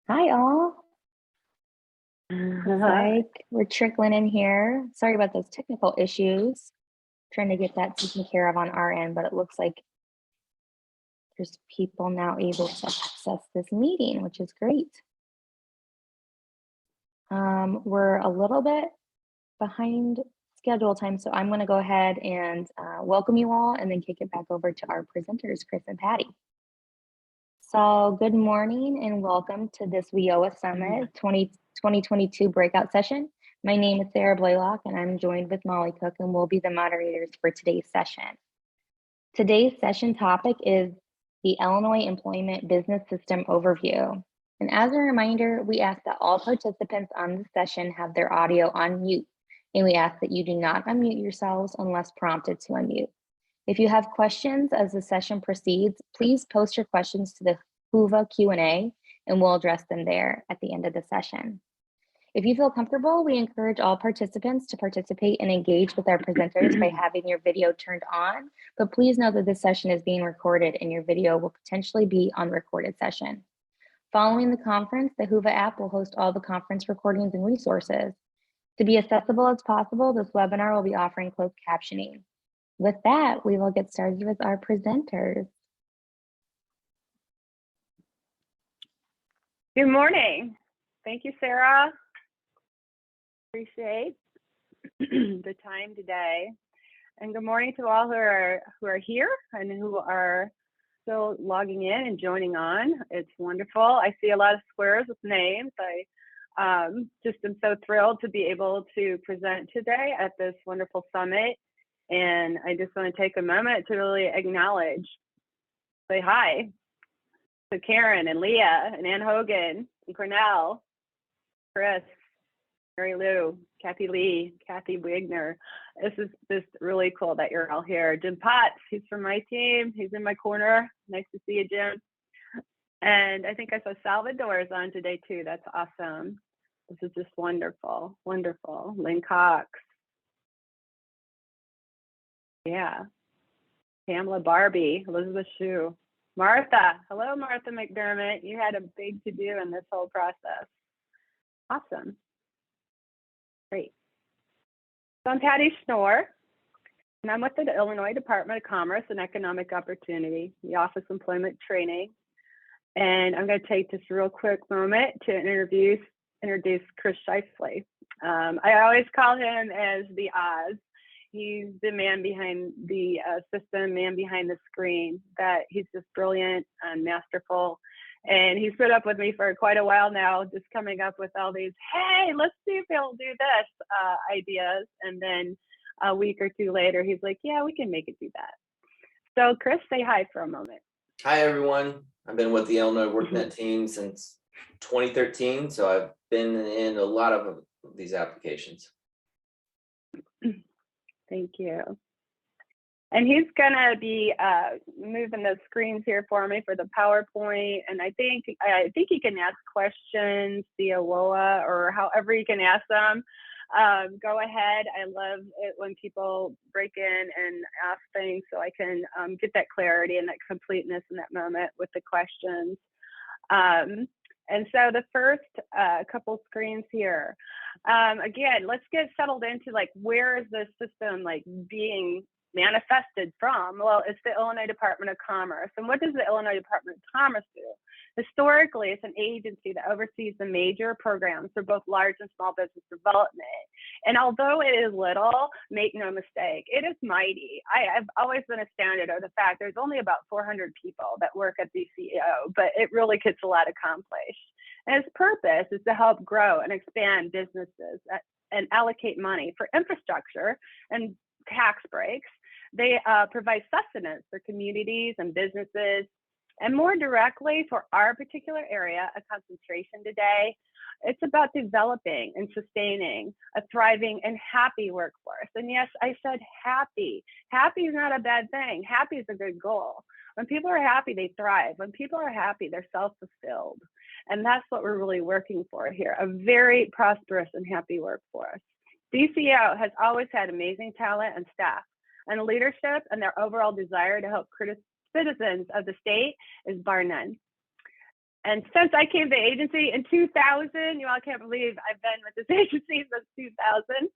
Hi all. Looks like we're trickling in here. Sorry about those technical issues. Trying to get that taken care of on our end, but it looks like there's people now able to access this meeting, which is great. We're a little bit behind schedule time, so I'm going to go ahead and welcome you all and then kick it back over to our presenters, Chris and Patty. So good morning and welcome to this WIOA Summit 2022 breakout session. My name is Sarah Blaylock and I'm joined with Molly Cook and we'll be the moderators for today's session. Today's session topic is the Illinois Employment Business System Overview. And as a reminder, we ask that all participants on the session have their audio on mute. And we ask that you do not unmute yourselves unless prompted to unmute. If you have questions as the session proceeds, please post your questions to the Whova Q&A and we'll address them there at the end of the session. If you feel comfortable, we encourage all participants to participate and engage with our presenters by having your video turned on, but please know that this session is being recorded and your video will potentially be on the recorded session. Following the conference, the Whova app will host all the conference recordings and resources. To be accessible as possible, this webinar will be offering closed captioning. With that, we will get started with our presenters. Good morning. Thank you, Sarah. Appreciate the time today. And good morning to all who are here and who are still logging in and joining on. It's wonderful. I see a lot of squares with names. I just am so thrilled to be able to present today at this wonderful summit. And I just want to take a moment to really acknowledge, say hi to Karen and Leah and Ann Hogan and Cornell, Chris, Mary Lou, Kathy Lee, Kathy Wigner. This is just really cool that you're all here. Jim Potts, he's from my team. He's in my corner. Nice to see you, Jim. And I think I saw Salvador's on today too. That's awesome. This is just wonderful, wonderful. Lynn Cox. Yeah. Pamela Barbie, Elizabeth Shue. Martha, hello, Martha McDermott. You had a big to-do in this whole process. Awesome. Great. So I'm Patty Schnorr, and I'm with the Illinois Department of Commerce and Economic Opportunity, the Office of Employment Training. And I'm going to take this real quick moment to introduce Chris Scheifele. I always call him as the Oz. He's the man behind the system, man behind the screen, that he's just brilliant and masterful. And he's put up with me for quite a while now, just coming up with all these, hey, let's see if he'll do this ideas. And then a week or two later, he's like, yeah, we can make it do that. So Chris, say hi for a moment. Hi, everyone. I've been with the Illinois WorkNet team since 2013. So I've been in a lot of these applications. Thank you. And he's gonna be moving the screens here for me for the PowerPoint. And I think you can ask questions via WOA or however you can ask them. Go ahead. I love it when people break in and ask things so I can get that clarity and that completeness in that moment with the questions. And so the first couple screens here, again, let's get settled into like, where is this system like being manifested from? Well, it's the Illinois Department of Commerce. And what does the Illinois Department of Commerce do? Historically, it's an agency that oversees the major programs for both large and small business development. And although it is little, make no mistake, it is mighty. I've always been astounded at the fact there's only about 400 people that work at DCEO, but it really gets a lot accomplished. And its purpose is to help grow and expand businesses and allocate money for infrastructure and tax breaks. They provide sustenance for communities and businesses. And more directly for our particular area of concentration today, it's about developing and sustaining a thriving and happy workforce. And yes, I said happy. Happy is not a bad thing. Happy is a good goal. When people are happy, they thrive. When people are happy, they're self-fulfilled. And that's what we're really working for here, a very prosperous and happy workforce. DCEO has always had amazing talent and staff, and leadership and their overall desire to help citizens of the state is bar none. And since I came to the agency in 2000, you all can't believe I've been with this agency since 2000.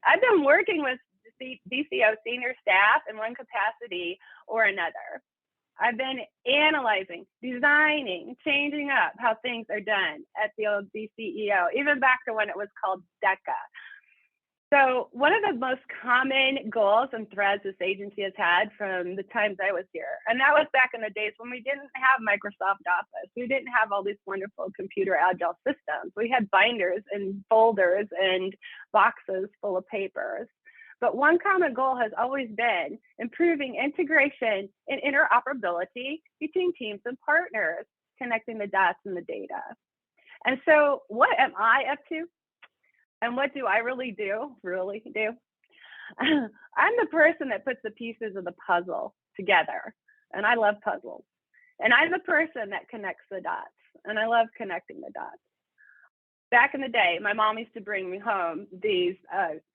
I've been working with DCEO senior staff in one capacity or another. I've been analyzing, designing, changing up how things are done at the old DCEO, even back to when it was called DECA. So one of the most common goals and threads this agency has had from the times I was here, and that was back in the days when we didn't have Microsoft Office. We didn't have all these wonderful computer agile systems. We had binders and folders and boxes full of papers. But one common goal has always been improving integration and interoperability between teams and partners, connecting the dots and the data. And so what am I up to? And what do I really do? I'm the person that puts the pieces of the puzzle together. And I love puzzles. And I'm the person that connects the dots. And I love connecting the dots. Back in the day, my mom used to bring me home these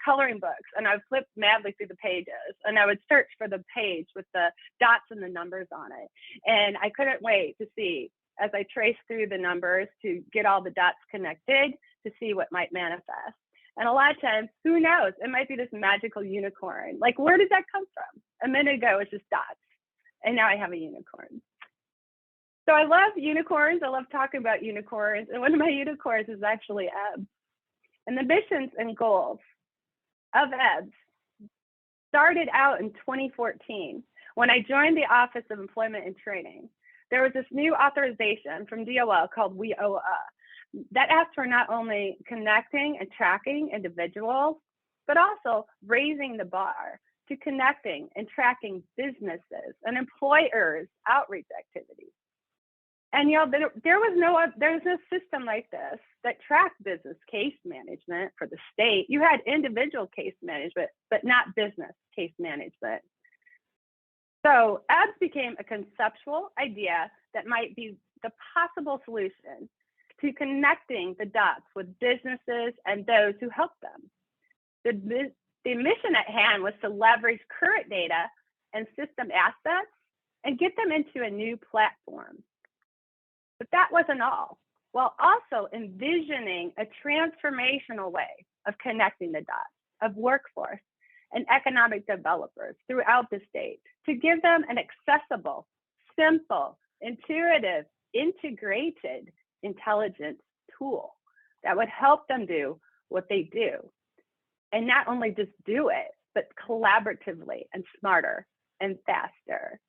coloring books, and I would flip madly through the pages, and I would search for the page with the dots and the numbers on it. And I couldn't wait to see, as I traced through the numbers, to get all the dots connected to see what might manifest. And a lot of times, who knows? It might be this magical unicorn. Like, where did that come from? A minute ago, it was just dots. And now I have a unicorn. So I love unicorns. I love talking about unicorns. And one of my unicorns is actually IEBS. And the missions and goals of IEBS started out in 2014 when I joined the Office of Employment and Training. There was this new authorization from DOL called WEOA that asked for not only connecting and tracking individuals, but also raising the bar to connecting and tracking businesses and employers' outreach activities. And there was no system like this that tracked business case management for the state. You had individual case management, but not business case management. So IEBS became a conceptual idea that might be the possible solution to connecting the dots with businesses and those who help them. The mission at hand was to leverage current data and system assets and get them into a new platform. But that wasn't all, while also envisioning a transformational way of connecting the dots of workforce and economic developers throughout the state to give them an accessible, simple, intuitive, integrated intelligence tool that would help them do what they do. And not only just do it, but collaboratively and smarter and faster.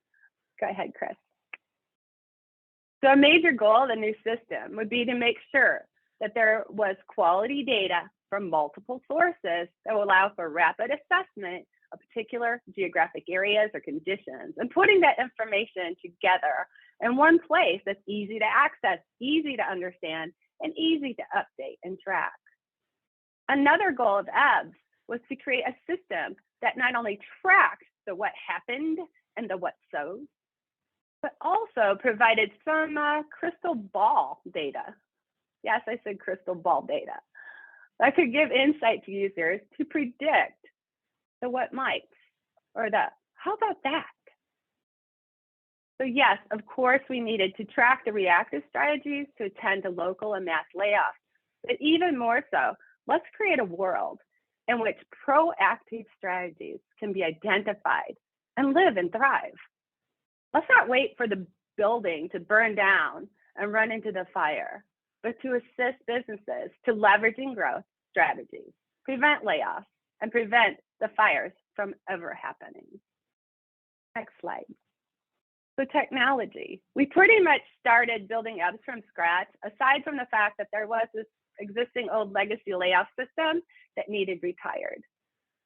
Go ahead, Chris. So a major goal of the new system would be to make sure that there was quality data from multiple sources that will allow for rapid assessment of particular geographic areas or conditions, and putting that information together in one place that's easy to access, easy to understand, and easy to update and track. Another goal of IEBS was to create a system that not only tracked the what happened and the what so's, but also provided some crystal ball data. Yes, I said crystal ball data. That could give insight to users to predict the what might, or the how about that? So yes, of course, we needed to track the reactive strategies to attend to local and mass layoffs. But even more so, let's create a world in which proactive strategies can be identified and live and thrive. Let's not wait for the building to burn down and run into the fire, but to assist businesses to leveraging growth strategies, prevent layoffs, and prevent the fires from ever happening. Next slide. So technology. We pretty much started building IEBS from scratch, aside from the fact that there was this existing old legacy layoff system that needed retired.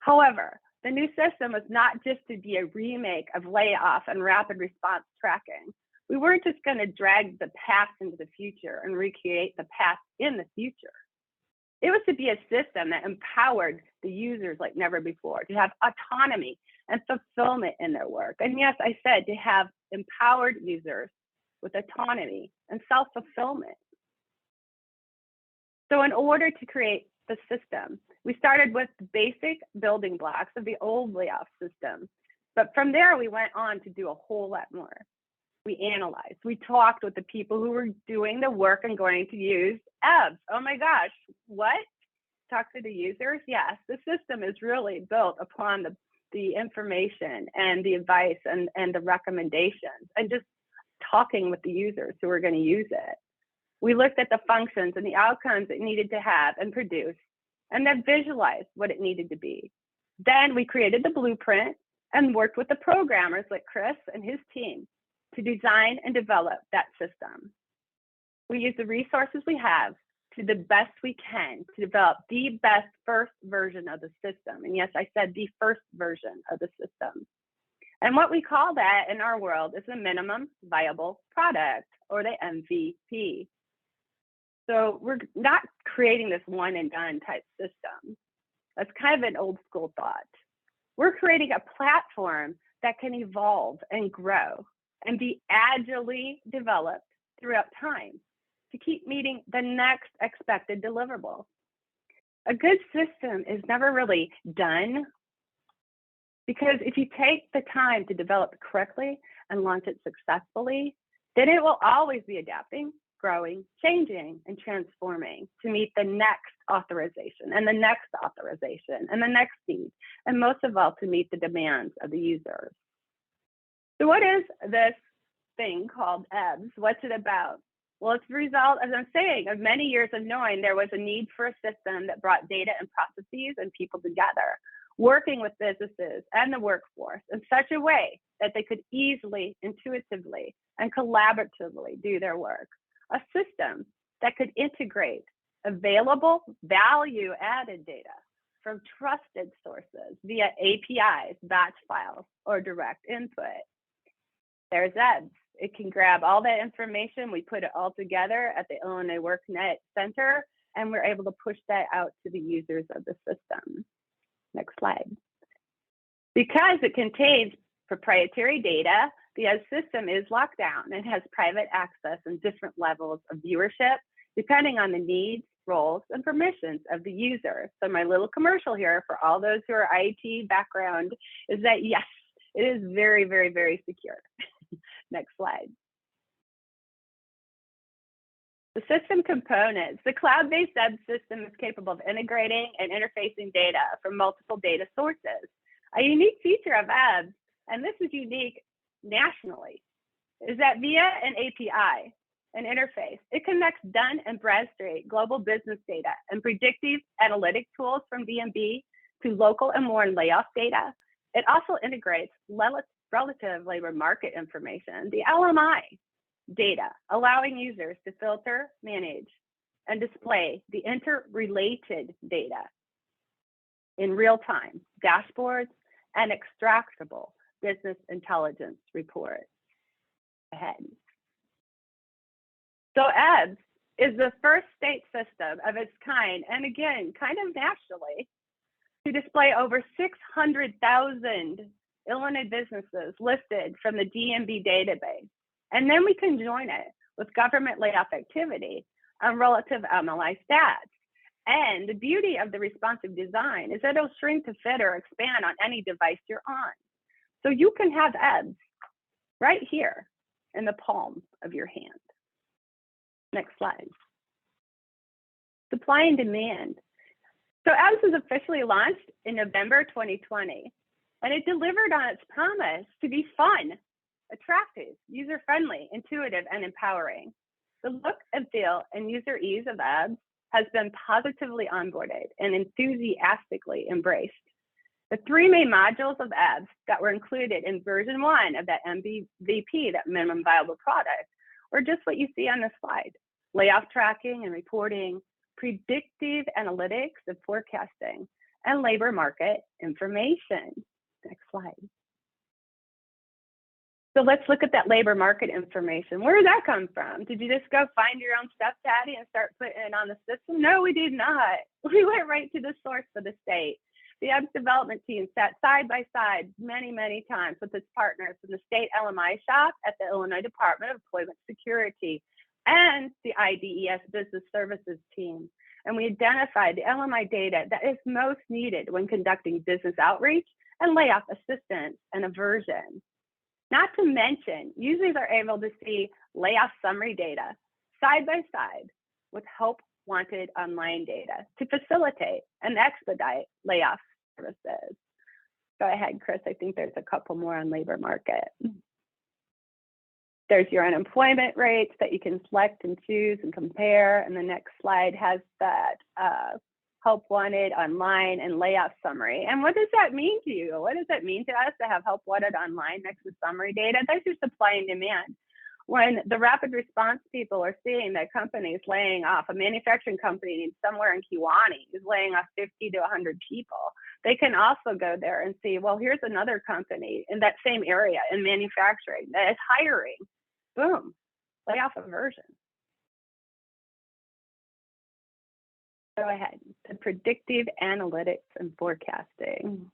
However, the new system was not just to be a remake of layoff and rapid response tracking. We weren't just going to drag the past into the future and recreate the past in the future. It was to be a system that empowered the users like never before, to have autonomy and fulfillment in their work. And yes, I said to have empowered users with autonomy and self-fulfillment. So in order to create the system, we started with the basic building blocks of the old layoff system. But from there, we went on to do a whole lot more. We analyzed. We talked with the people who were doing the work and going to use EBS. Oh my gosh, what? Talk to the users? Yes, the system is really built upon the information and the advice and the recommendations and just talking with the users who are going to use it. We looked at the functions and the outcomes it needed to have and produce, and then visualized what it needed to be. Then we created the blueprint and worked with the programmers like Chris and his team to design and develop that system. We use the resources we have to the best we can to develop the best first version of the system. And yes, I said the first version of the system. And what we call that in our world is a minimum viable product, or the MVP. So we're not creating this one and done type system. That's kind of an old school thought. We're creating a platform that can evolve and grow and be agilely developed throughout time to keep meeting the next expected deliverable. A good system is never really done, because if you take the time to develop it correctly and launch it successfully, then it will always be adapting, growing, changing, and transforming to meet the next authorization and the next authorization and the next need, and most of all, to meet the demands of the users. So what is this thing called EBS? What's it about? Well, it's the result, as I'm saying, of many years of knowing there was a need for a system that brought data and processes and people together, working with businesses and the workforce in such a way that they could easily, intuitively, and collaboratively do their work. A system that could integrate available value-added data from trusted sources via APIs, batch files, or direct input. There's EBS. It can grab all that information. We put it all together at the Illinois WorkNet Center, and we're able to push that out to the users of the system. Next slide. Because it contains proprietary data, the EBS system is locked down and has private access and different levels of viewership, depending on the needs, roles, and permissions of the user. So my little commercial here for all those who are IT background is that yes, it is very, very, very secure. Next slide. The system components. The cloud-based EBS system is capable of integrating and interfacing data from multiple data sources. A unique feature of EBS, and this is unique nationally, is that via an API, an interface, it connects Dun and Bradstreet global business data and predictive analytic tools from D&B to local and more layoff data. It also integrates relative labor market information, the LMI data, allowing users to filter, manage, and display the interrelated data in real time, dashboards, and extractable business intelligence reports. Ahead. So EBS is the first state system of its kind, and again, kind of nationally, to display over 600,000 Illinois businesses listed from the DMB database. And then we can join it with government layoff activity and relative MLI stats. And the beauty of the responsive design is that it'll shrink to fit or expand on any device you're on. So you can have EBS right here in the palm of your hand. Next slide. Supply and demand. So EBS was officially launched in November 2020, and it delivered on its promise to be fun, attractive, user-friendly, intuitive, and empowering. The look and feel and user ease of EBS has been positively onboarded and enthusiastically embraced. The three main modules of EBS that were included in version 1 of that MVP, that minimum viable product, were just what you see on this slide: layoff tracking and reporting, predictive analytics and forecasting, and labor market information. Next slide. So let's look at that labor market information. Where did that come from? Did you just go find your own stuff, Patty, and start putting it on the system? No, we did not. We went right to the source for the state. The EBS development team sat side by side many, many times with its partners from the state LMI shop at the Illinois Department of Employment Security and the IDES business services team. And we identified the LMI data that is most needed when conducting business outreach and layoff assistance and aversion. Not to mention, users are able to see layoff summary data side by side with help wanted online data to facilitate and expedite layoff services. Go ahead, Chris. I think there's a couple more on labor market. There's your unemployment rates that you can select and choose and compare. And the next slide has that help wanted online and layoff summary. And what does that mean to you? What does it mean to us to have help wanted online next to summary data? There's your supply and demand. When the rapid response people are seeing that companies laying off, a manufacturing company somewhere in Kiwani is laying off 50 to 100 people, they can also go there and see, well, here's another company in that same area in manufacturing that is hiring. Boom, layoff aversion. Go ahead, the predictive analytics and forecasting.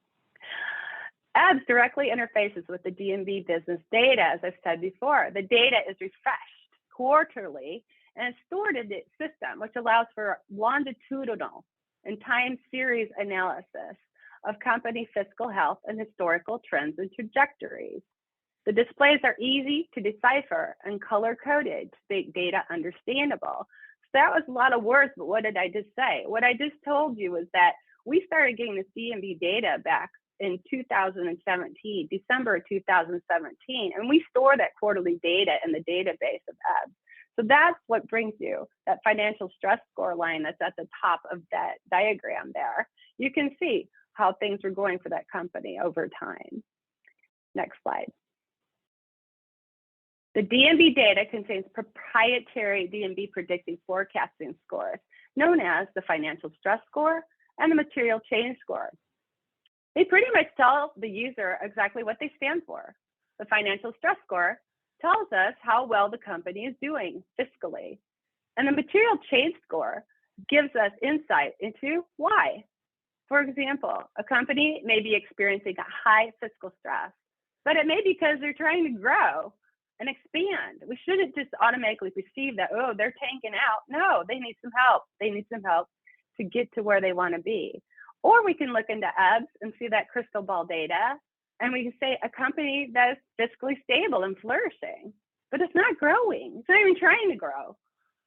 IEBS directly interfaces with the D&B business data, as I've said before. The data is refreshed quarterly and stored in the system, which allows for longitudinal and time series analysis of company fiscal health and historical trends and trajectories. The displays are easy to decipher and color-coded to make data understandable. So that was a lot of words, but what did I just say? What I just told you was that we started getting this D&B data back in 2017, December of 2017, and we store that quarterly data in the database of IEBS. So that's what brings you that financial stress score line that's at the top of that diagram there. You can see how things were going for that company over time. Next slide. The D&B data contains proprietary D&B predictive forecasting scores, known as the financial stress score and the material change score. They pretty much tell the user exactly what they stand for. The financial stress score tells us how well the company is doing fiscally. And the material change score gives us insight into why. For example, a company may be experiencing a high fiscal stress, but it may be because they're trying to grow and expand. We shouldn't just automatically perceive that, oh, they're tanking out. No, they need some help. They need some help to get to where they want to be. Or we can look into IEBS and see that crystal ball data, and we can say a company that is fiscally stable and flourishing, but it's not growing. It's not even trying to grow.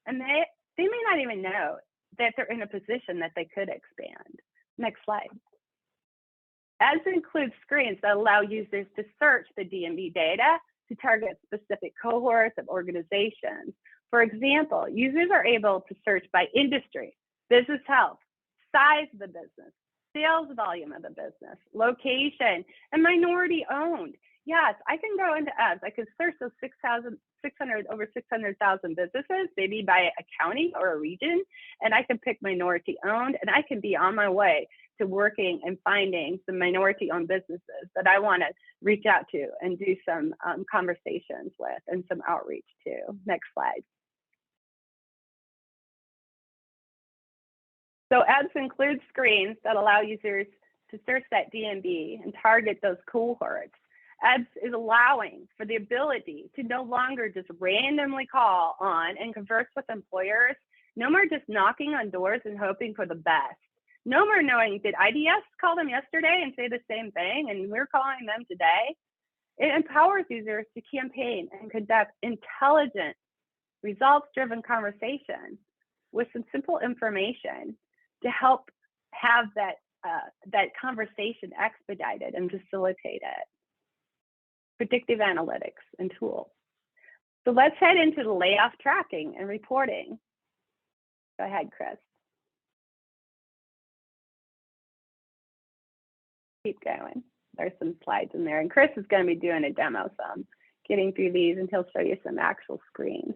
And they may not even know that they're in a position that they could expand. Next slide. IEBS includes screens that allow users to search the D&B data to target specific cohorts of organizations. For example, users are able to search by industry, business health, size of the business, sales volume of the business, location, and minority owned. Yes, I can go into IEBS. I could search those over 600,000 businesses, maybe by a county or a region, and I can pick minority owned, and I can be on my way to working and finding some minority owned businesses that I want to reach out to and do some conversations with and some outreach to. Next slide. So IEBS includes screens that allow users to search that D&B and target those cohorts. IEBS is allowing for the ability to no longer just randomly call on and converse with employers. No more just knocking on doors and hoping for the best. No more knowing, did IDES call them yesterday and say the same thing and we're calling them today? It empowers users to campaign and conduct intelligent, results-driven conversation with some simple information to help have that conversation expedited and facilitated. Predictive analytics and tools. So let's head into the layoff tracking and reporting. Go ahead, Chris. Keep going. There's some slides in there, and Chris is going to be doing a demo, so I'm getting through these, and he'll show you some actual screens.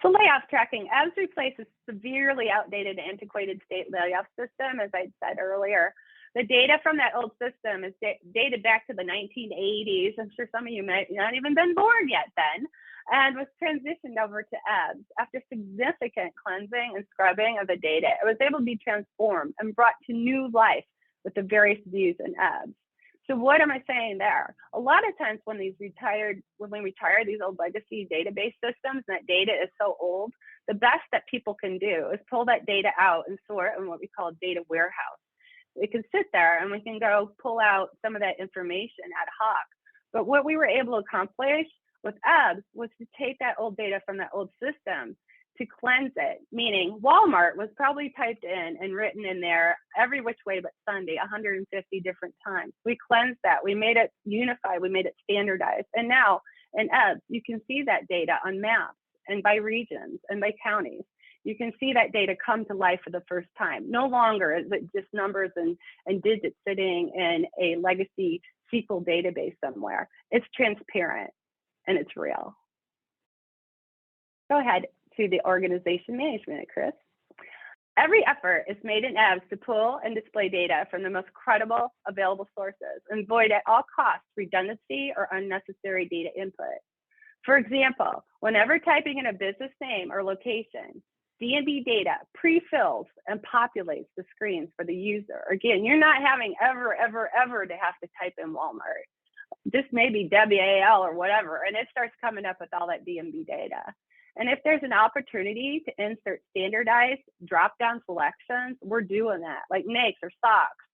So layoff tracking, IEBS replaces severely outdated, antiquated state layoff system, as I said earlier. The data from that old system is dated back to the 1980s. I'm sure some of you might not even been born yet then, and was transitioned over to IEBS. After significant cleansing and scrubbing of the data, it was able to be transformed and brought to new life with the various views in IEBS. So what am I saying there? A lot of times when we retire these old legacy database systems, and that data is so old, the best that people can do is pull that data out and store it in what we call a data warehouse. It can sit there and we can go pull out some of that information ad hoc. But what we were able to accomplish with EBS was to take that old data from that old system, to cleanse it, meaning Walmart was probably typed in and written in there every which way but Sunday 150 different times. We cleansed that. We made it unified. We made it standardized. And now in EBS, you can see that data on maps and by regions and by counties. You can see that data come to life for the first time. No longer is it just numbers and digits sitting in a legacy SQL database somewhere. It's transparent and it's real. Go ahead to the organization management, Chris. Every effort is made in EBS to pull and display data from the most credible available sources and avoid at all costs redundancy or unnecessary data input. For example, whenever typing in a business name or location, D&B data pre-fills and populates the screens for the user. Again, you're not having ever to have to type in Walmart. This may be WAL or whatever, and it starts coming up with all that D&B data. And if there's an opportunity to insert standardized drop-down selections, we're doing that, like makes or socks.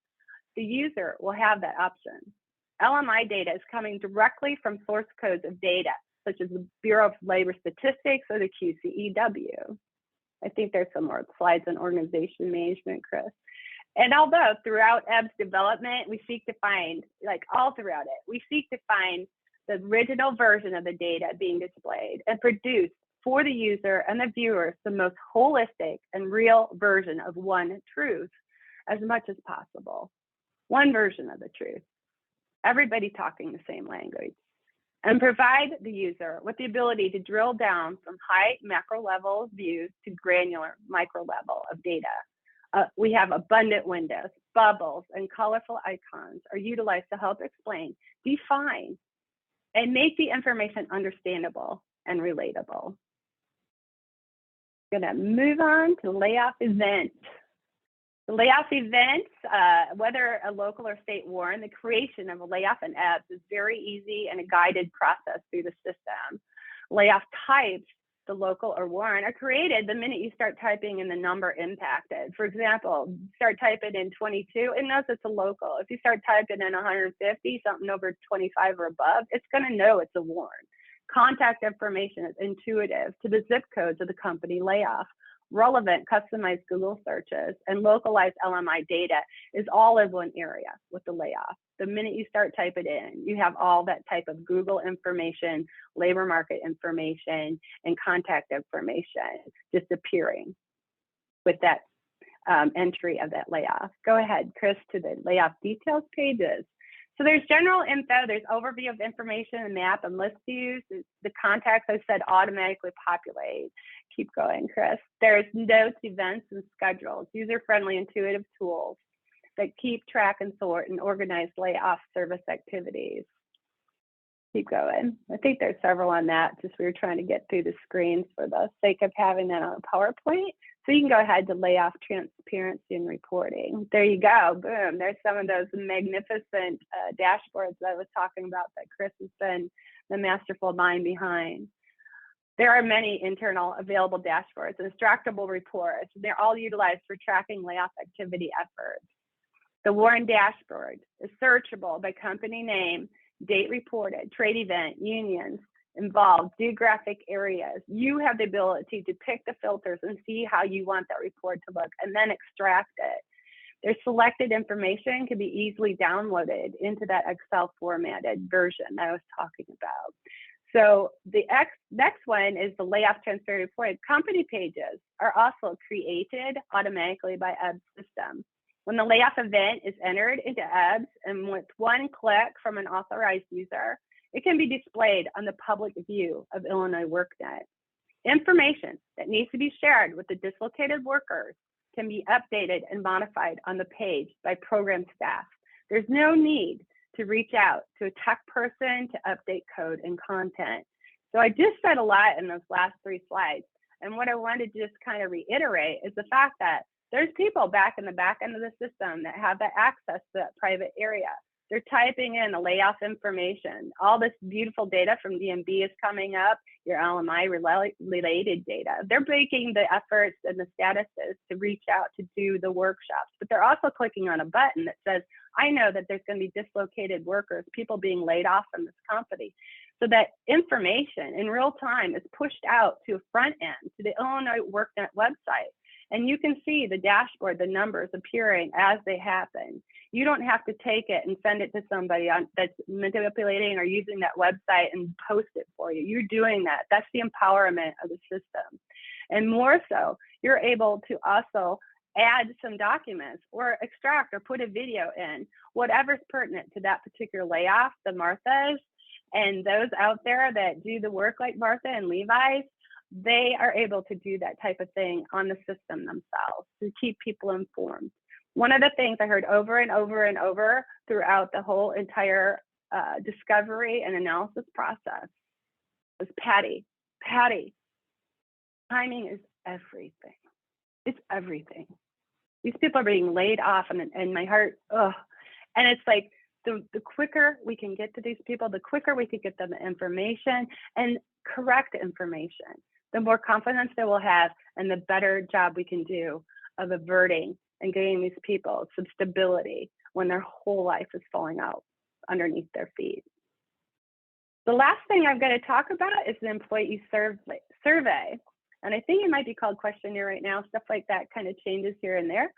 The user will have that option. LMI data is coming directly from source codes of data, such as the Bureau of Labor Statistics or the QCEW. I think there's some more slides on organization management, Chris. And although throughout EBS development, we seek to find, like all throughout it, we seek to find the original version of the data being displayed and produce for the user and the viewers the most holistic and real version of one truth as much as possible. One version of the truth. Everybody talking the same language. And provide the user with the ability to drill down from high macro level views to granular micro level of data. We have abundant windows, bubbles, and colorful icons are utilized to help explain, define, and make the information understandable and relatable. Gonna move on to layoff event. The layoff events, whether a local or state warn, the creation of a layoff in EBS is very easy and a guided process through the system. Layoff types, the local or warn, are created the minute you start typing in the number impacted. For example, start typing in 22, it knows it's a local. If you start typing in 150, something over 25 or above, it's gonna know it's a warn. Contact information is intuitive to the zip codes of the company layoff. Relevant customized Google searches and localized LMI data is all in one area with the layoff. The minute you start typing it in, you have all that type of Google information, labor market information, and contact information just appearing with that entry of that layoff. Go ahead, Chris, to the layoff details pages. So there's general info, there's overview of information and map and list views. The contacts I said automatically populate. Keep going, Chris. There's notes, events, and schedules, user-friendly, intuitive tools that keep track and sort and organize layoff service activities. Keep going. I think there's several on that, just we were trying to get through the screens for the sake of having that on a PowerPoint. So you can go ahead to layoff transparency and reporting. There you go, boom. There's some of those magnificent dashboards that I was talking about that Chris has been the masterful mind behind. There are many internal available dashboards and extractable reports. They're all utilized for tracking layoff activity efforts. The Warren dashboard is searchable by company name, date reported, trade event, unions involved, geographic areas. You have the ability to pick the filters and see how you want that report to look and then extract it. Their selected information can be easily downloaded into that Excel formatted version that I was talking about. So the next one is the layoff transfer report. Company pages are also created automatically by EBS system. When the layoff event is entered into EBS and with one click from an authorized user, it can be displayed on the public view of Illinois WorkNet. Information that needs to be shared with the dislocated workers can be updated and modified on the page by program staff. There's no need to reach out to a tech person to update code and content. So I just said a lot in those last 3 slides. And what I wanted to just kind of reiterate is the fact that there's people back in the back end of the system that have that access to that private area. They're typing in the layoff information. All this beautiful data from DMB is coming up, your LMI related data. They're making the efforts and the statuses to reach out to do the workshops, but they're also clicking on a button that says, I know that there's going to be dislocated workers, people being laid off from this company. So that information in real time is pushed out to a front end, to the Illinois WorkNet website. And you can see the dashboard, the numbers appearing as they happen. You don't have to take it and send it to somebody that's manipulating or using that website and post it for you. You're doing that. That's the empowerment of the system. And more so, you're able to also add some documents or extract or put a video in, whatever's pertinent to that particular layoff, the Marthas, and those out there that do the work like Martha and Levi's, they are able to do that type of thing on the system themselves to keep people informed. One of the things I heard over and over and over throughout the whole entire discovery and analysis process was Patty, timing is everything. It's everything. These people are being laid off and my heart, ugh. And it's like, the quicker we can get to these people, the quicker we can get them the information and correct information, the more confidence they will have and the better job we can do of averting and getting these people some stability when their whole life is falling out underneath their feet. The last thing I'm going to talk about is the employee survey. And I think it might be called questionnaire right now, stuff like that kind of changes here and there.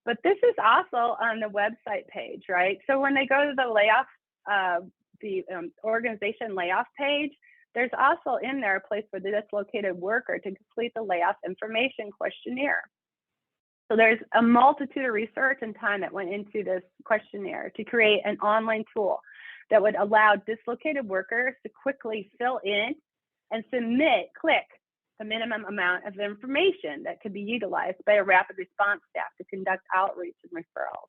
But this is also on the website page, right? So when they go to the layoff, organization layoff page, there's also in there a place for the dislocated worker to complete the layoff information questionnaire. So there's a multitude of research and time that went into this questionnaire to create an online tool that would allow dislocated workers to quickly fill in and click the minimum amount of information that could be utilized by a rapid response staff to conduct outreach and referrals.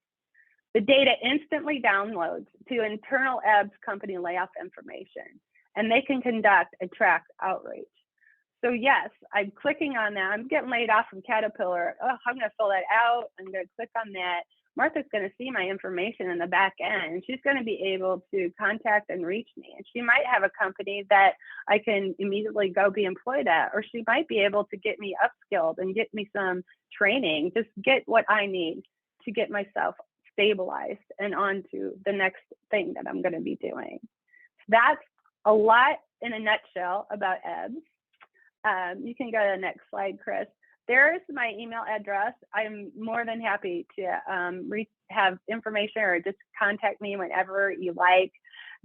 The data instantly downloads to internal IEBS company layoff information, and they can conduct and track outreach. So yes, I'm clicking on that. I'm getting laid off from Caterpillar. Oh, I'm going to fill that out. I'm going to click on that. Martha's going to see my information in the back end, and she's going to be able to contact and reach me. And she might have a company that I can immediately go be employed at, or she might be able to get me upskilled and get me some training, just get what I need to get myself stabilized and onto the next thing that I'm going to be doing. That's a lot in a nutshell about IEBS. You can go to the next slide, Chris. There's my email address. I'm more than happy to have information or just contact me whenever you like.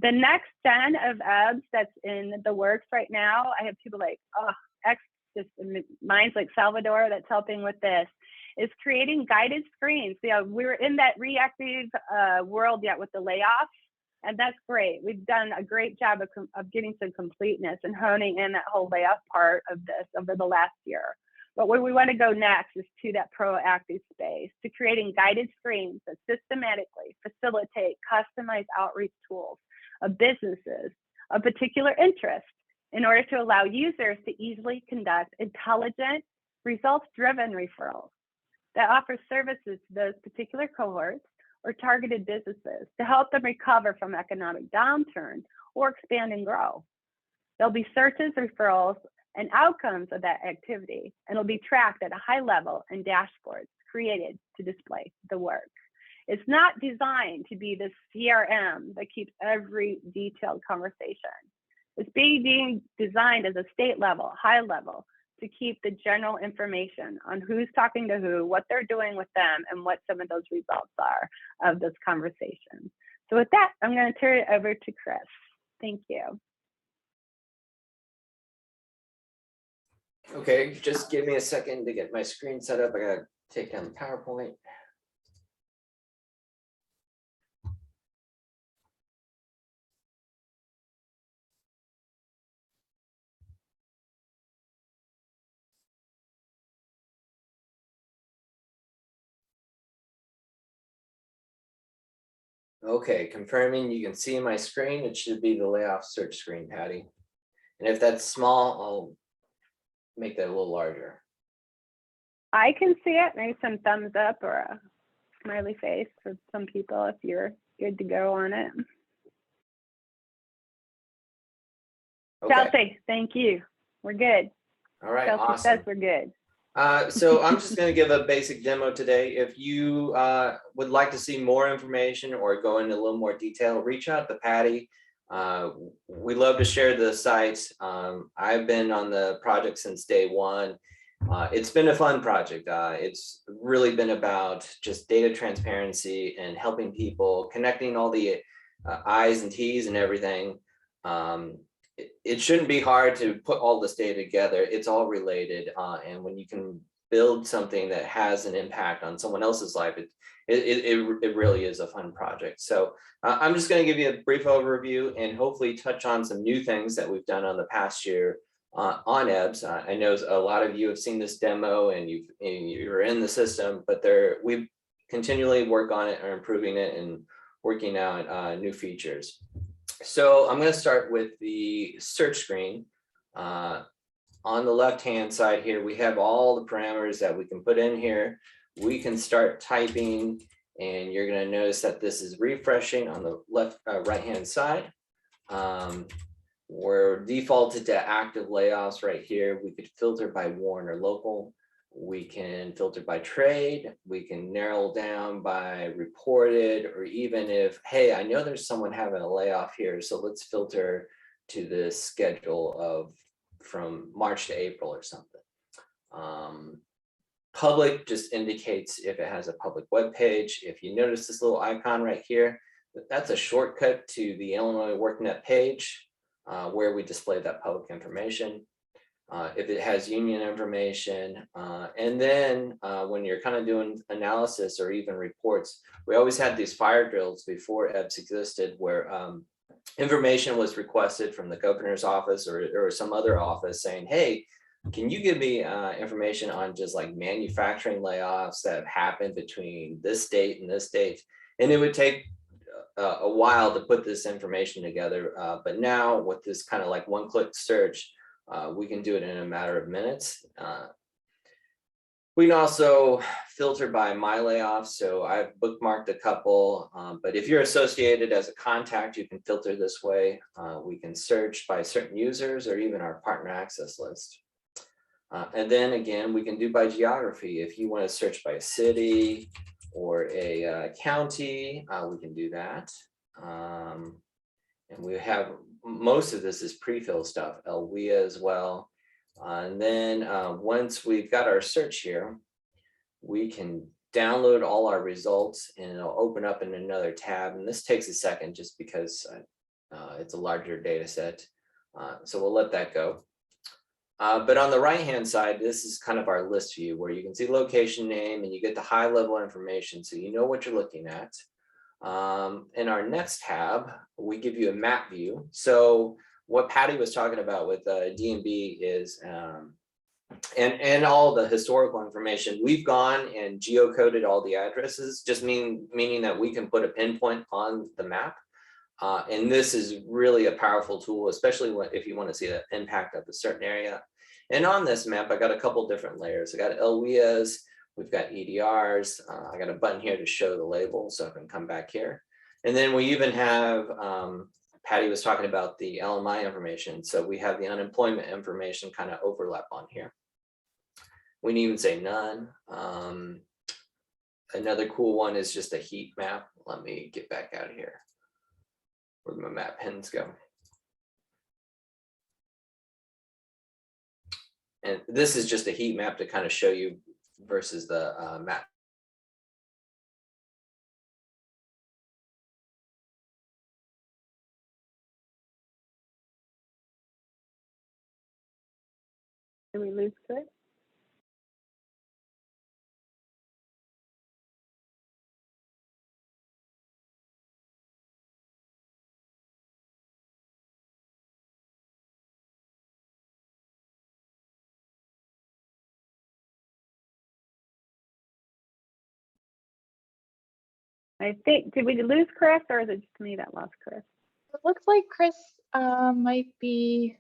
The next gen of IEBS that's in the works right now, I have people like, mine's like Salvador that's helping with this, is creating guided screens. You know, we're in that reactive world yet with the layoffs, and that's great. We've done a great job of getting some completeness and honing in that whole layoff part of this over the last year. But where we want to go next is to that proactive space, to creating guided screens that systematically facilitate customized outreach tools of businesses of particular interest in order to allow users to easily conduct intelligent, results-driven referrals that offer services to those particular cohorts or targeted businesses to help them recover from economic downturn or expand and grow. There'll be searches, referrals, and outcomes of that activity, and it'll be tracked at a high level and dashboards created to display the work. It's not designed to be this CRM that keeps every detailed conversation. It's being designed as a state level, high level, to keep the general information on who's talking to who, what they're doing with them, and what some of those results are of this conversation. So with that, I'm going to turn it over to Chris. Thank you. Okay, just give me a second to get my screen set up. I gotta take down the PowerPoint. Okay, confirming you can see my screen. It should be the layoff search screen, Patty. And if that's small, I'll make that a little larger. I can see it. Maybe some thumbs up or a smiley face for some people if good to go on it. Okay. Chelsea, thank you. We're good. All right. Chelsea Awesome. says we're good. So I'm just going to give a basic demo today. If you would like to see more information or go into a little more detail, reach out to Patty. We love to share the sites. I've been on the project since day one. It's been a fun project. It's really been about just data transparency and helping people, connecting all the I's and T's and everything. It shouldn't be hard to put all this data together. It's all related. And when you can build something that has an impact on someone else's life, it really is a fun project. So I'm just going to give you a brief overview and hopefully touch on some new things that we've done on the past year on IEBS. I know a lot of you have seen this demo and you're in the system, but we continually work on it or improving it and working out new features. So I'm going to start with the search screen. On the left-hand side here, we have all the parameters that we can put in here. We can start typing, and you're going to notice that this is refreshing on the right-hand side. We're defaulted to active layoffs right here. We could filter by warn or local. We can filter by trade. We can narrow down by reported, or even if, hey, I know there's someone having a layoff here, so let's filter to the schedule of from March to April or something. Public just indicates if it has a public web page. If you notice this little icon right here, that's a shortcut to the Illinois WorkNet page where we display that public information. If it has union information, and then when you're kind of doing analysis or even reports, we always had these fire drills before IEBS existed where information was requested from the governor's office or some other office saying, hey, can you give me information on just like manufacturing layoffs that have happened between this date and this date? And it would take a while to put this information together. But now with this kind of like one-click search, we can do it in a matter of minutes. We can also filter by my layoffs. So I've bookmarked a couple, but if you're associated as a contact, you can filter this way. We can search by certain users or even our partner access list. And then again, we can do by geography. If you want to search by a city or a county, we can do that. And we have, most of this is pre-fill stuff, LWIA as well. And then once we've got our search here, we can download all our results and it'll open up in another tab. And this takes a second just because it's a larger data set. So we'll let that go. But on the right-hand side, this is kind of our list view where you can see location name and you get the high level information. So you know what you're looking at. In our next tab, we give you a map view. So what Patty was talking about with D&B is, and all the historical information, we've gone and geocoded all the addresses, just meaning that we can put a pinpoint on the map. And this is really a powerful tool, especially if you want to see the impact of a certain area. And on this map, I got a couple different layers. I got LWIAs, we've got EDRs. I got a button here to show the label, so I can come back here. And then we even have, Patty was talking about the LMI information. So we have the unemployment information kind of overlap on here. We can even say none. Another cool one is just a heat map. Let me get back out of here. Where'd my map pins go? And this is just a heat map to kind of show you versus the map. Did we lose Chris? I think, did we lose Chris or is it just me that lost Chris? It looks like Chris might be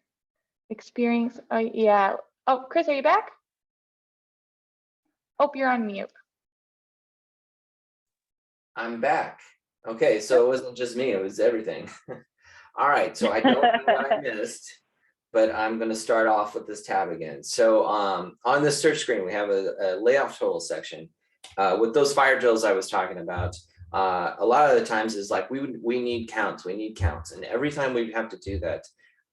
experiencing, yeah. Oh, Chris, are you back? Oh, you're on mute. I'm back. Okay, so it wasn't just me, it was everything. All right, so I don't know what I missed, but I'm going to start off with this tab again. So on this search screen, we have a layoff total section. With those fire drills I was talking about, a lot of the times is like we need counts, and every time we have to do that,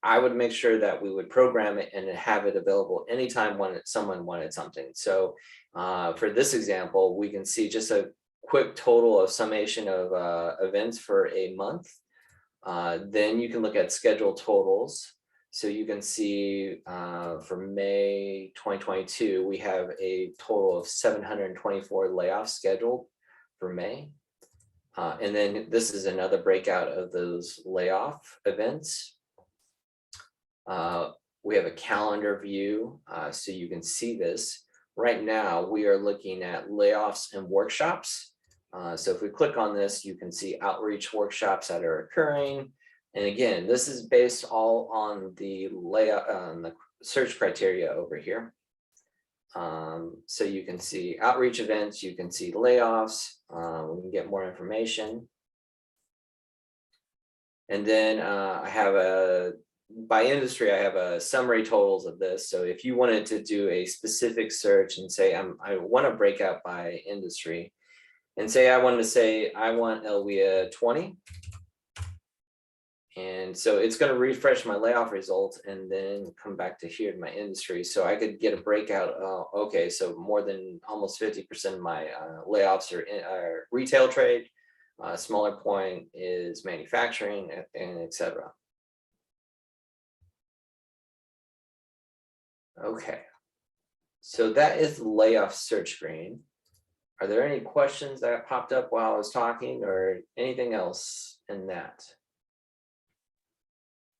I would make sure that we would program it and have it available anytime when someone wanted something. So for this example, we can see just a quick total of summation of events for a month. Then you can look at scheduled totals. So you can see for May 2022, we have a total of 724 layoffs scheduled for May. And then this is another breakout of those layoff events. We have a calendar view, so you can see this. Right now, we are looking at layoffs and workshops. So if we click on this, you can see outreach workshops that are occurring. And again, this is based all on the the search criteria over here. So you can see outreach events, you can see layoffs, we can get more information. And then I have by industry, I have a summary totals of this. So if you wanted to do a specific search and say, I want to break out by industry, and say I want LWIA 20. And so it's going to refresh my layoff results and then come back to here to my industry. So I could get a breakout. Okay, so more than almost 50% of my layoffs are retail trade. Smaller point is manufacturing, and etc. Okay, so that is the layoff search screen. Are there any questions that popped up while I was talking or anything else in that?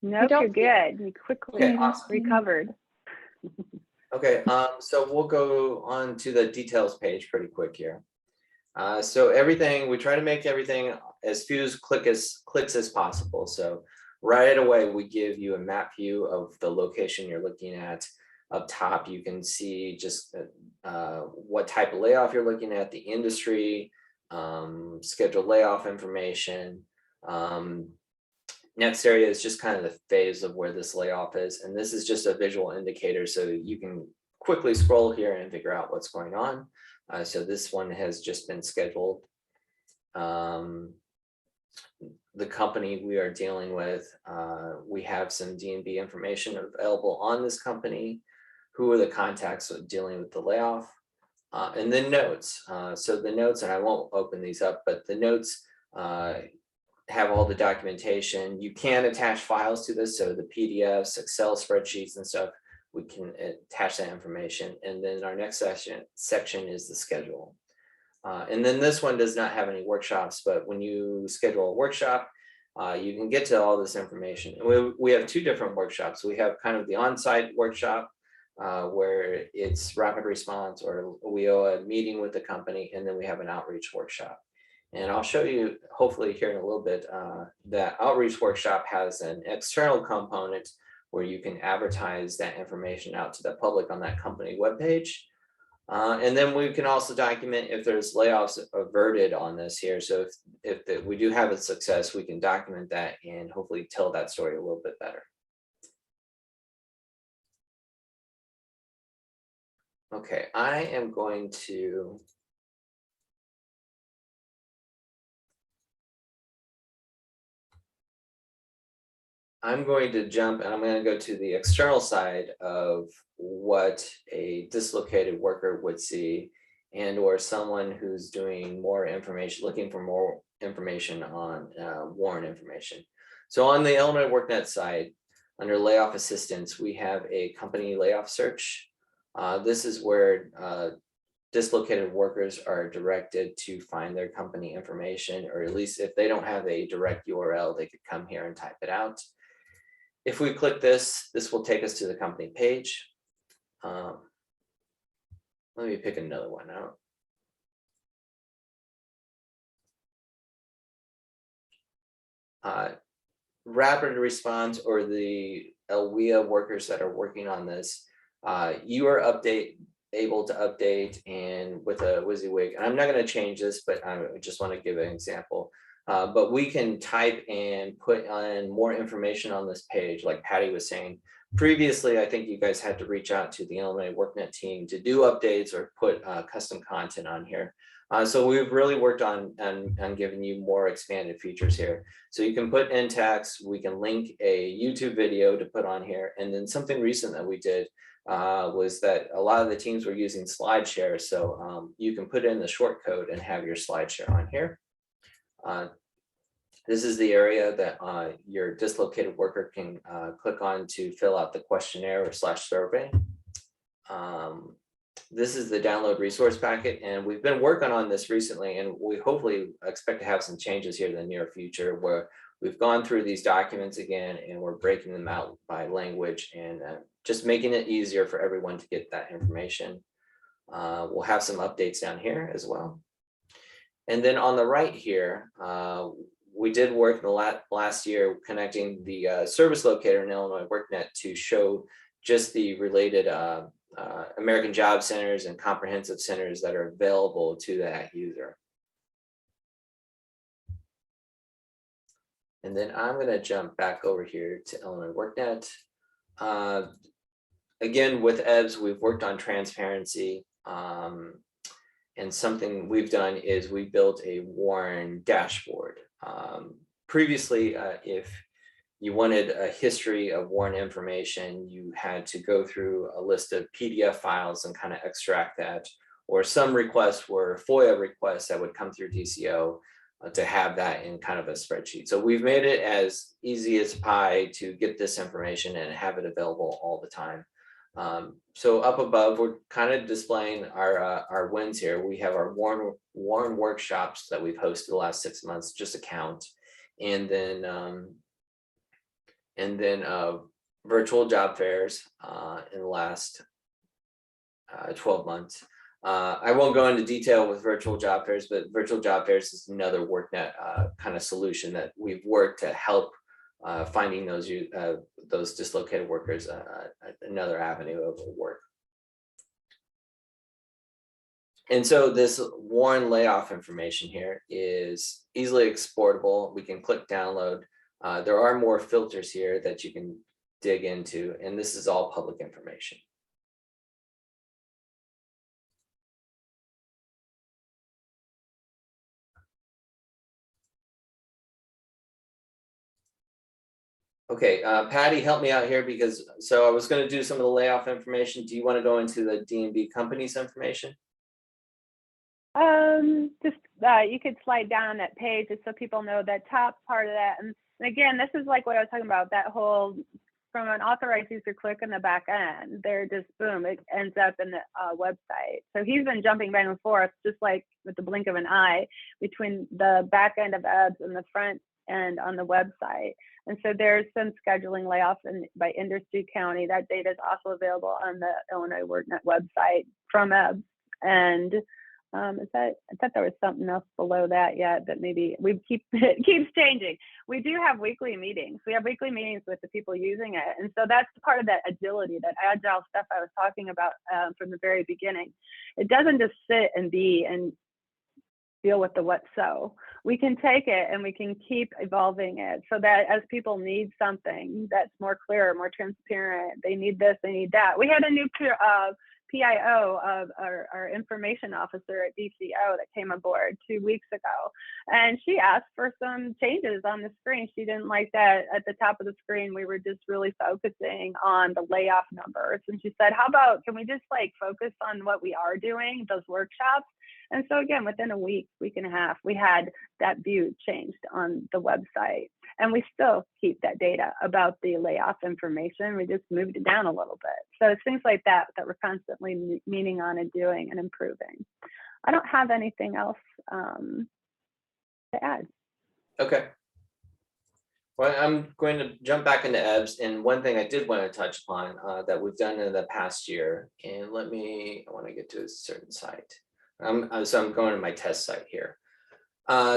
No, you're good. You quickly awesome. recovered. Okay, so we'll go on to the details page pretty quick here. So everything, we try to make everything as few clicks as possible. So right away, we give you a map view of the location you're looking at. Up top, you can see just what type of layoff you're looking at, the industry, scheduled layoff information. Next area is just kind of the phase of where this layoff is. And this is just a visual indicator, so you can quickly scroll here and figure out what's going on. So this one has just been scheduled. The company we are dealing with, we have some D&B information available on this company. Who are the contacts dealing with the layoff? And then notes. So the notes, and I won't open these up, but the notes have all the documentation. You can attach files to this, so the PDFs, Excel spreadsheets and stuff, we can attach that information. And then our next section is the schedule. And then this one does not have any workshops, but when you schedule a workshop, you can get to all this information. We have two different workshops. We have kind of the on-site workshop, where it's rapid response, or we owe a meeting with the company, and then we have an outreach workshop. And I'll show you, hopefully here in a little bit, that outreach workshop has an external component where you can advertise that information out to the public on that company webpage. And then we can also document if there's layoffs averted on this here. So if we do have a success, we can document that and hopefully tell that story a little bit better. Okay, I'm going to jump, and I'm going to go to the external side of what a dislocated worker would see, and or someone who's doing more information, looking for more information on warrant information. So on the Illinois WorkNet side, under layoff assistance, we have a company layoff search. This is where dislocated workers are directed to find their company information, or at least if they don't have a direct URL, they could come here and type it out. If we click this, this will take us to the company page. Let me pick another one out. Rapid response, or the LWIA workers that are working on this, you are able to update and with a WYSIWYG, and I'm not going to change this, but I just want to give an example. but we can type and put on more information on this page, like Patty was saying. Previously, I think you guys had to reach out to the Illinois WorkNet team to do updates or put custom content on here. So we've really worked on giving you more expanded features here. So you can put in text, we can link a YouTube video to put on here. And then something recent that we did was that a lot of the teams were using SlideShare. So you can put in the short code and have your SlideShare on here. This is the area that your dislocated worker can click on to fill out the questionnaire or /survey. This is the download resource packet, and we've been working on this recently, and we hopefully expect to have some changes here in the near future where we've gone through these documents again and we're breaking them out by language and just making it easier for everyone to get that information. We'll have some updates down here as well. And then on the right here, we did work in the last year connecting the service locator in Illinois WorkNet to show just the related American Job Centers and comprehensive centers that are available to that user. And then I'm going to jump back over here to Illinois WorkNet. Again, with EBS, we've worked on transparency. And something we've done is we built a WARN dashboard. Previously, if you wanted a history of WARN information, you had to go through a list of PDF files and kind of extract that, or some requests were FOIA requests that would come through DCEO to have that in kind of a spreadsheet. So we've made it as easy as pie to get this information and have it available all the time. So up above, we're kind of displaying our wins here. We have our WARN workshops that we've hosted the last 6 months, just a count, and then virtual job fairs in the last 12 months. I won't go into detail with virtual job fairs, but virtual job fairs is another WorkNet kind of solution that we've worked to help finding those dislocated workers another avenue of work. And so this WARN layoff information here is easily exportable. We can click download. There are more filters here that you can dig into, and this is all public information. Okay, Patty, help me out here because, so I was going to do some of the layoff information. Do you want to go into the D&B companies information? You could slide down that page just so people know that top part of that. And again, this is like what I was talking about, that whole, from an authorized user click in the back end, they're just boom, it ends up in the website. So he's been jumping back and forth, just like with the blink of an eye, between the back end of EBS and the front end on the website. And so there's some scheduling layoffs by industry county. That data is also available on the Illinois WorkNet website from EBS. And I thought there was something else below that yet that maybe it keeps changing. We do have weekly meetings. We have weekly meetings with the people using it. And so that's part of that agility, that agile stuff I was talking about from the very beginning. It doesn't just sit and be and deal with the what so. We can take it and we can keep evolving it so that as people need something that's more clear, more transparent, they need this, they need that. We had a new PIO of our information officer at DCEO that came aboard 2 weeks ago. And she asked for some changes on the screen. She didn't like that at the top of the screen. We were just really focusing on the layoff numbers. And she said, how about, can we just like focus on what we are doing, those workshops? And so again, within a week and a half, we had that view changed on the website. And we still keep that data about the layoff information. We just moved it down a little bit. So it's things like that that we're constantly meeting on and doing and improving. I don't have anything else to add. Okay. Well, I'm going to jump back into EBS. And one thing I did want to touch upon that we've done in the past year, and I want to get to a certain site. So I'm going to my test site here.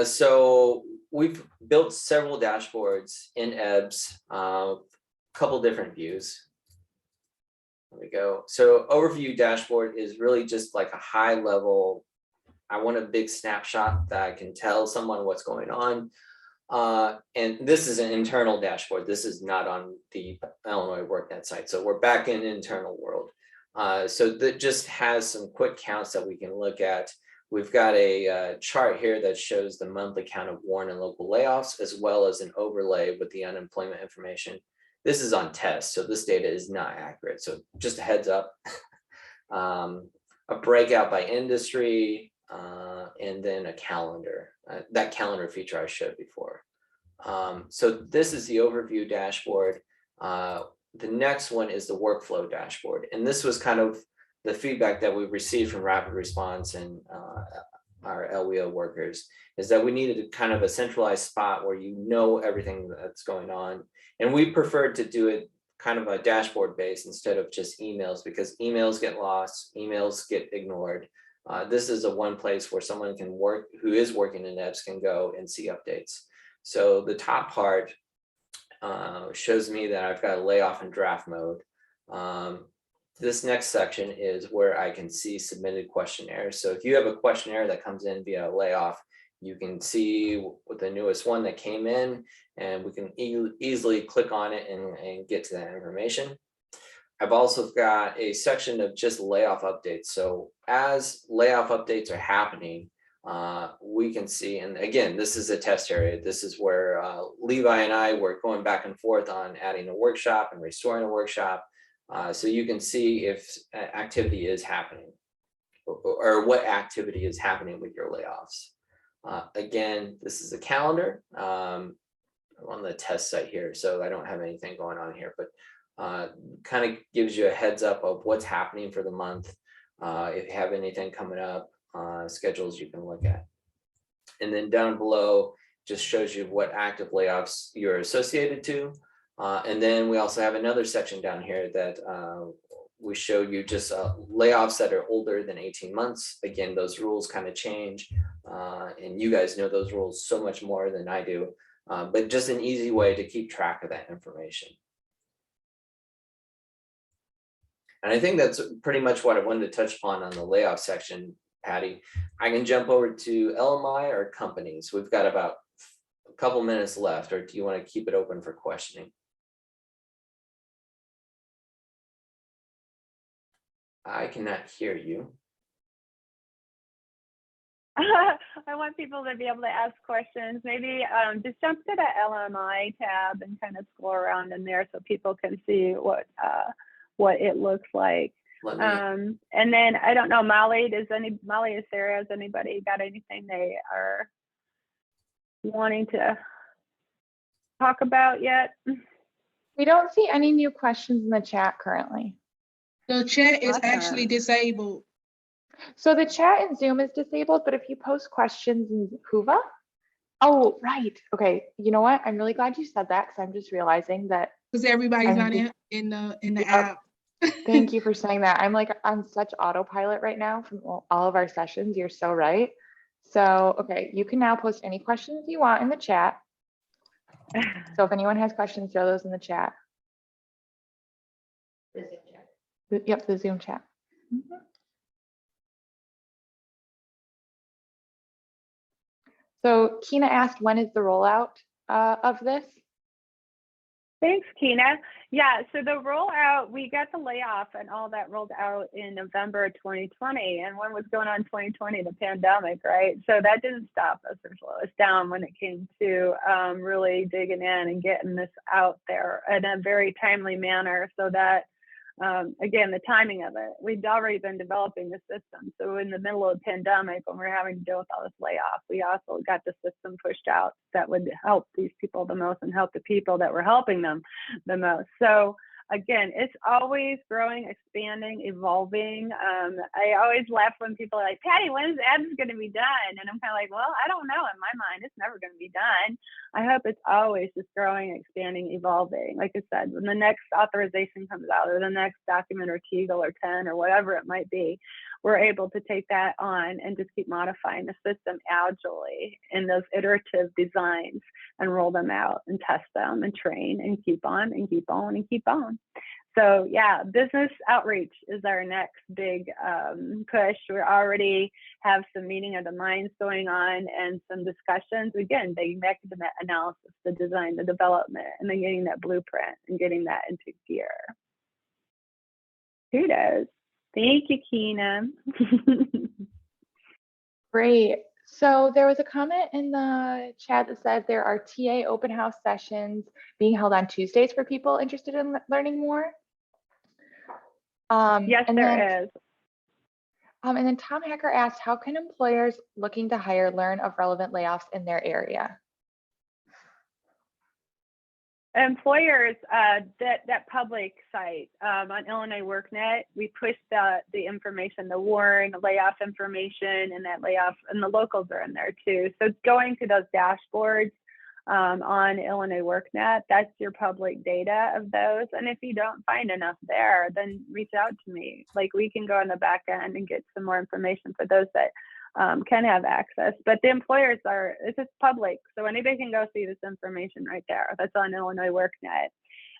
So we've built several dashboards in EBS, a couple different views. There we go. So overview dashboard is really just like a high level I want a big snapshot that I can tell someone what's going on. And this is an internal dashboard. This is not on the Illinois WorkNet site. So we're back in internal world. So that just has some quick counts that we can look at. We've got a chart here that shows the monthly count of WARN and local layoffs, as well as an overlay with the unemployment information. This is on test, so this data is not accurate. So just a heads up. A breakout by industry, and then a calendar. That calendar feature I showed before. So this is the overview dashboard. The next one is the workflow dashboard. And this was kind of the feedback that we received from rapid response and our LWO workers, is that we needed kind of a centralized spot where you know everything that's going on. And we preferred to do it kind of a dashboard base instead of just emails, because emails get lost, emails get ignored. This is a one place where someone can work, who is working in EBS, can go and see updates. So the top part shows me that I've got a layoff in draft mode. This next section is where I can see submitted questionnaires. So if you have a questionnaire that comes in via layoff, you can see what the newest one that came in, and we can easily click on it and get to that information. I've also got a section of just layoff updates. So as layoff updates are happening, we can see, and again, this is a test area. This is where Levi and I were going back and forth on adding a workshop and restoring a workshop. So you can see if activity is happening, or what activity is happening with your layoffs. Again, this is a calendar. I'm on the test site here, so I don't have anything going on here, but kind of gives you a heads up of what's happening for the month. If you have anything coming up, schedules you can look at. And then down below just shows you what active layoffs you're associated to. And then we also have another section down here that we show you just layoffs that are older than 18 months. Again, those rules kind of change, and you guys know those rules so much more than I do, but just an easy way to keep track of that information. And I think that's pretty much what I wanted to touch upon on the layoff section, Patty. I can jump over to LMI or companies. We've got about a couple minutes left, or do you want to keep it open for questioning? I cannot hear you. I want people to be able to ask questions. Maybe just jump to the LMI tab and kind of scroll around in there so people can see what it looks like. And then I don't know, Molly or Sarah, has anybody got anything they are wanting to talk about yet? We don't see any new questions in the chat currently. The chat is Awesome. actually disabled. So the chat in Zoom is disabled, but if you post questions in Whova, oh, right. Okay. You know what? I'm really glad you said that, because I'm just realizing that. Because everybody's I'm not just- in the Yep. app. Thank you for saying that. I'm like on such autopilot right now from all of our sessions. You're so right. So, okay, you can now post any questions you want in the chat. So if anyone has questions, throw those in the chat. Yep, the Zoom chat. Mhm. So Kina asked, when is the rollout of this? Thanks, Kina. Yeah, so the rollout, we got the layoff and all that rolled out in November of 2020. And when was going on 2020? The pandemic, right? So that didn't stop us or slow us down when it came to really digging in and getting this out there in a very timely manner, so that again, the timing of it, we'd already been developing the system. So in the middle of the pandemic, when we were having to deal with all this layoff, we also got the system pushed out that would help these people the most and help the people that were helping them the most. So again, it's always growing, expanding, evolving. I always laugh when people are like, Patty, when is EBS going to be done? And I'm kind of like, well, I don't know. In my mind, it's never going to be done. I hope it's always just growing, expanding, evolving. Like I said, when the next authorization comes out, or the next document or Kegel or 10 or whatever it might be, we're able to take that on and just keep modifying the system agilely in those iterative designs and roll them out and test them and train and keep on and keep on and keep on. So yeah, business outreach is our next big push. We already have some meeting of the minds going on and some discussions. Again, getting back to the analysis, the design, the development, and then getting that blueprint and getting that into gear. Kudos. Thank you, Keena. Great. So there was a comment in the chat that said there are TA open house sessions being held on Tuesdays for people interested in learning more. Yes, there is. And then Tom Hacker asked, how can employers looking to hire learn of relevant layoffs in their area? Employers, that public site on Illinois WorkNet, we push the information, the WARN, the layoff information, and that layoff, and the locals are in there too. So going to those dashboards on Illinois WorkNet, that's your public data of those. And if you don't find enough there, then reach out to me. Like, we can go on the back end and get some more information for those that can have access. But the employers it's just public. So anybody can go see this information right there. That's on Illinois WorkNet.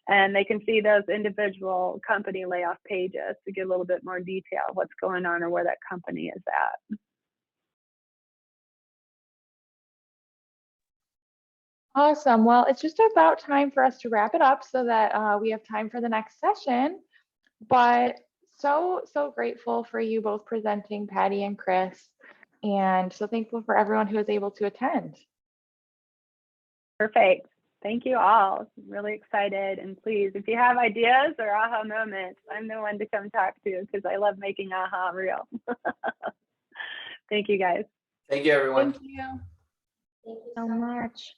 And they can see those individual company layoff pages to get a little bit more detail of what's going on or where that company is at. Awesome. Well, it's just about time for us to wrap it up so that we have time for the next session. But so grateful for you both presenting, Patty and Chris. And so thankful for everyone who was able to attend. Perfect. Thank you all. Really excited. And please, if you have ideas or aha moments, I'm the one to come talk to because I love making aha real. Thank you, guys. Thank you, everyone. Thank you. Thank you so much.